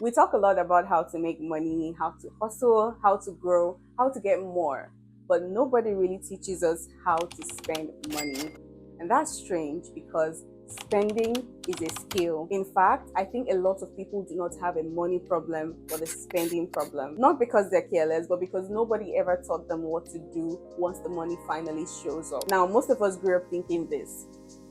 We talk a lot about how to make money, how to hustle, how to grow, how to get more, but nobody really teaches us how to spend money. And that's strange because spending is a skill. In fact, I think a lot of people do not have a money problem but a spending problem. Not because they're careless, but because nobody ever taught them what to do once the money finally shows up. Now, most of us grew up thinking this: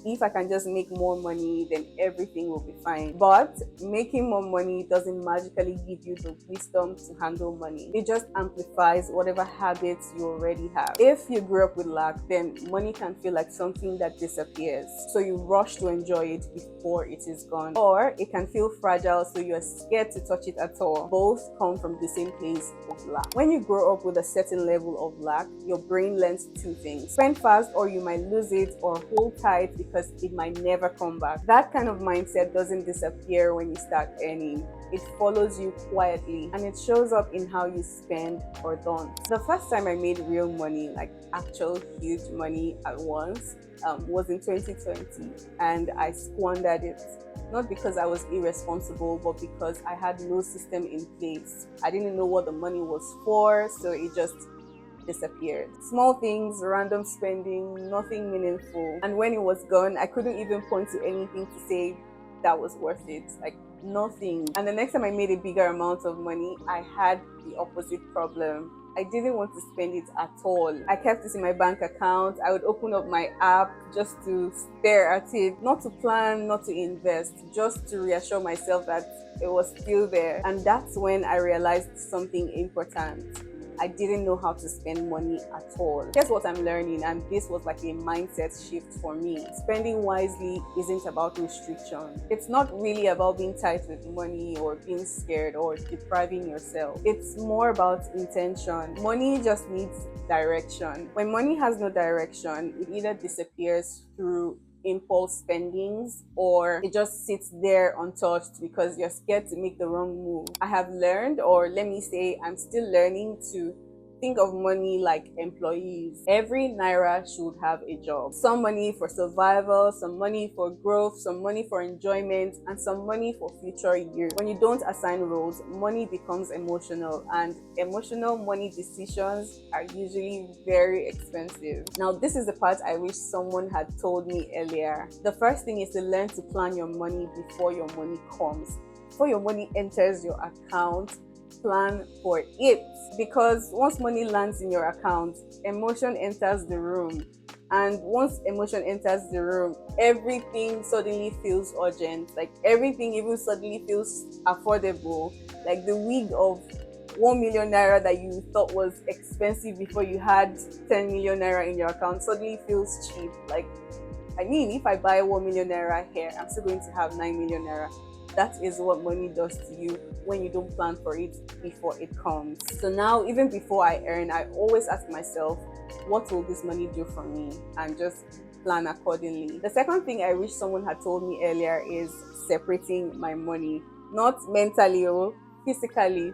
if I can just make more money, then everything will be fine. But making more money doesn't magically give you the wisdom to handle money. It just amplifies whatever habits you already have. If you grew up with lack, then money can feel like something that disappears. So you rush to enjoy it before it is gone. Or it can feel fragile, so you're scared to touch it at all. Both come from the same place of lack. When you grow up with a certain level of lack, your brain learns two things: spend fast or you might lose it, or hold tight because it might never come back. That kind of mindset doesn't disappear when you start earning. It follows you quietly and it shows up in how you spend or don't. The first time I made real money, like actual huge money at once, was in 2020, and I squandered it. Not because I was irresponsible, but because I had no system in place. I didn't know what the money was for, so it just disappeared. Small things, random spending, nothing meaningful. And when it was gone, I couldn't even point to anything to say that was worth it. Like nothing. And the next time I made a bigger amount of money, I had the opposite problem. I didn't want to spend it at all. I kept it in my bank account. I would open up my app just to stare at it, not to plan, not to invest, just to reassure myself that it was still there. And that's when I realized something important: I didn't know how to spend money at all. Guess what I'm learning? And this was like a mindset shift for me. Spending wisely isn't about restriction. It's not really about being tight with money or being scared or depriving yourself. It's more about intention. Money just needs direction. When money has no direction, it either disappears through impulse spendings or it just sits there untouched because you're scared to make the wrong move. I have learned, or let me say, I'm still learning to think of money like employees. Every naira should have a job. Some money for survival, some money for growth, some money for enjoyment, and some money for future years. When you don't assign roles, money becomes emotional, and emotional money decisions are usually very expensive. Now, this is the part I wish someone had told me earlier. The first thing is to learn to plan your money before your money comes. Before your money enters your account, plan for it, because once money lands in your account, emotion enters the room. And once emotion enters the room, everything suddenly feels urgent. Like everything even suddenly feels affordable. Like the wig of 1 million naira that you thought was expensive before you had 10 million naira in your account suddenly feels cheap. Like, I mean, if I buy 1 million naira hair, I'm still going to have 9 million naira. That is what money does to you when you don't plan for it before it comes. So now, even before I earn, I always ask myself, what will this money do for me? And just plan accordingly. The second thing I wish someone had told me earlier is separating my money. Not mentally, or physically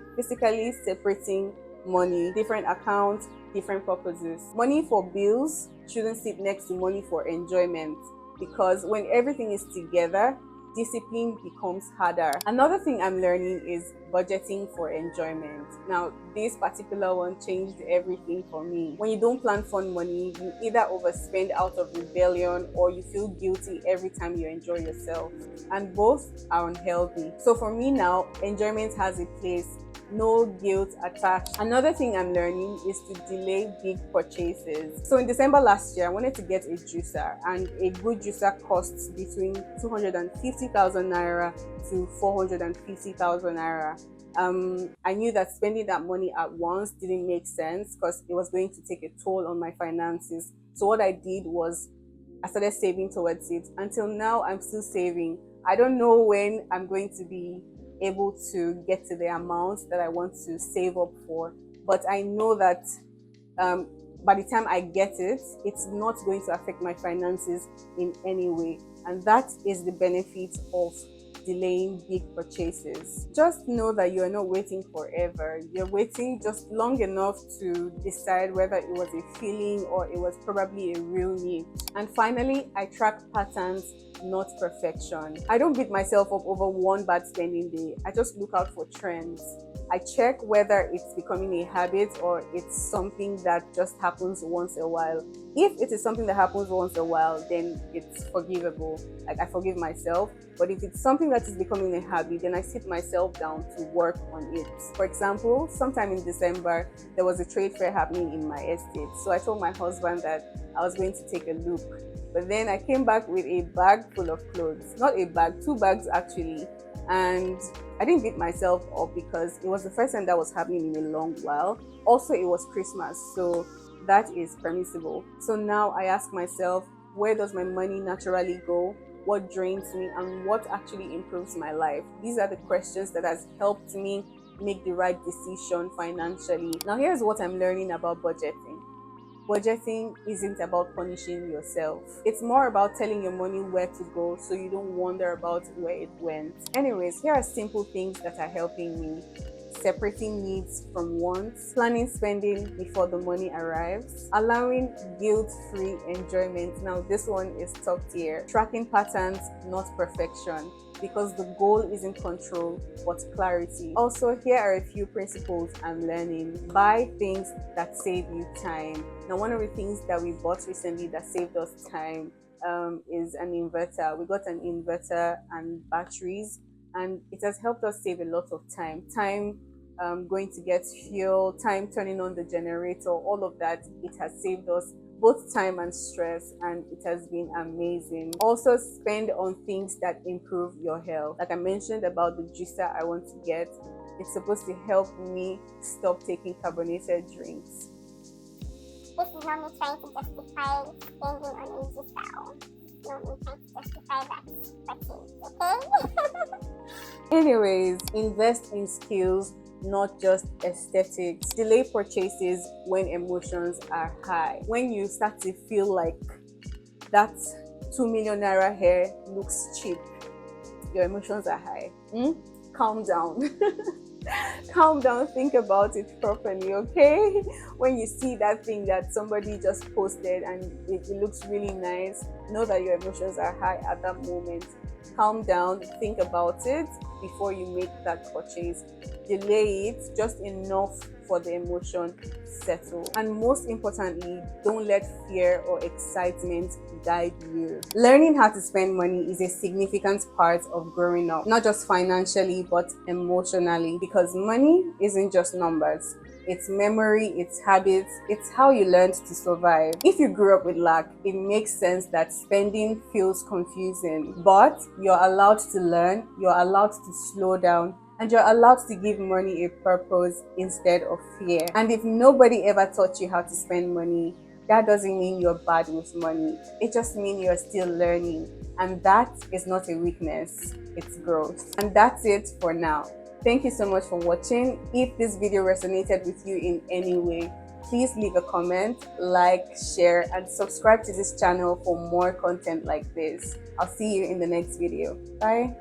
separating money, different accounts, different purposes. Money for bills shouldn't sit next to money for enjoyment, because when everything is together, discipline becomes harder. Another thing I'm learning is budgeting for enjoyment. Now, this particular one changed everything for me. When you don't plan fun money, you either overspend out of rebellion or you feel guilty every time you enjoy yourself. And both are unhealthy. So for me now, enjoyment has a place, no guilt attached. Another thing I'm learning is to delay big purchases. So in December last year, I wanted to get a juicer, and a good juicer costs between 250,000 naira to 450,000 naira. I knew that spending that money at once didn't make sense because it was going to take a toll on my finances. So what I did was I started saving towards it. Until now, I'm still saving. I don't know when I'm going to be able to get to the amount that I want to save up for, but I know that um, by the time I get it, it's not going to affect my finances in any way. And that is the benefit of delaying big purchases. Just know that you are not waiting forever. You're waiting just long enough to decide whether it was a feeling or it was probably a real need. And finally, I track patterns, not perfection. I don't beat myself up over one bad spending day. I just look out for trends. I check whether it's becoming a habit or it's something that just happens once in a while. If it is something that happens once in a while, then it's forgivable. Like, I forgive myself. But if it's something that is becoming a habit, then I sit myself down to work on it. For example, sometime in December, there was a trade fair happening in my estate. So I told my husband that I was going to take a look. But then I came back with a bag full of clothes. Not a bag, 2 bags actually. And I didn't beat myself up because it was the first time that was happening in a long while. Also, it was Christmas, so that is permissible. So now I ask myself, where does my money naturally go? What drains me, and what actually improves my life? These are the questions that has helped me make the right decision financially. Now, here's what I'm learning about budgeting. Budgeting isn't about punishing yourself. It's more about telling your money where to go so you don't wonder about where it went. Anyways, here are simple things that are helping me. Separating needs from wants, planning spending before the money arrives, allowing guilt-free enjoyment. Now, this one is top tier. Tracking patterns, not perfection, because the goal isn't control but clarity. Also, here are a few principles I'm learning. Buy things that save you time. Now, one of the things that we bought recently that saved us time is an inverter. We got an inverter and batteries, and it has helped us save a lot of time. Going to get fuel, time turning on the generator, all of that. It has saved us both time and stress, and it has been amazing. Also, spend on things that improve your health. Like I mentioned about the juicer I want to get, it's supposed to help me stop taking carbonated drinks. This is not me trying to justify spending on a juicer. No me trying to justify that purchase, okay? Anyways, invest in skills, not just aesthetics. Delay purchases when emotions are high. When you start to feel like that 2 million naira hair looks cheap, your emotions are high. Calm down. Calm down, think about it properly, okay? When you see that thing that somebody just posted and it looks really nice, know that your emotions are high at that moment. Calm down, think about it before you make that purchase. Delay it just enough for the emotion settle. And most importantly, don't let fear or excitement guide you. Learning how to spend money is a significant part of growing up, not just financially but emotionally, because money isn't just numbers. It's memory, it's habits, it's how you learned to survive. If you grew up with lack, it makes sense that spending feels confusing, but you're allowed to learn, you're allowed to slow down, and you're allowed to give money a purpose instead of fear. And if nobody ever taught you how to spend money, that doesn't mean you're bad with money. It just means you're still learning. And that is not a weakness, it's growth. And that's it for now. Thank you so much for watching. If this video resonated with you in any way, please leave a comment, like, share, and subscribe to this channel for more content like this. I'll see you in the next video. Bye.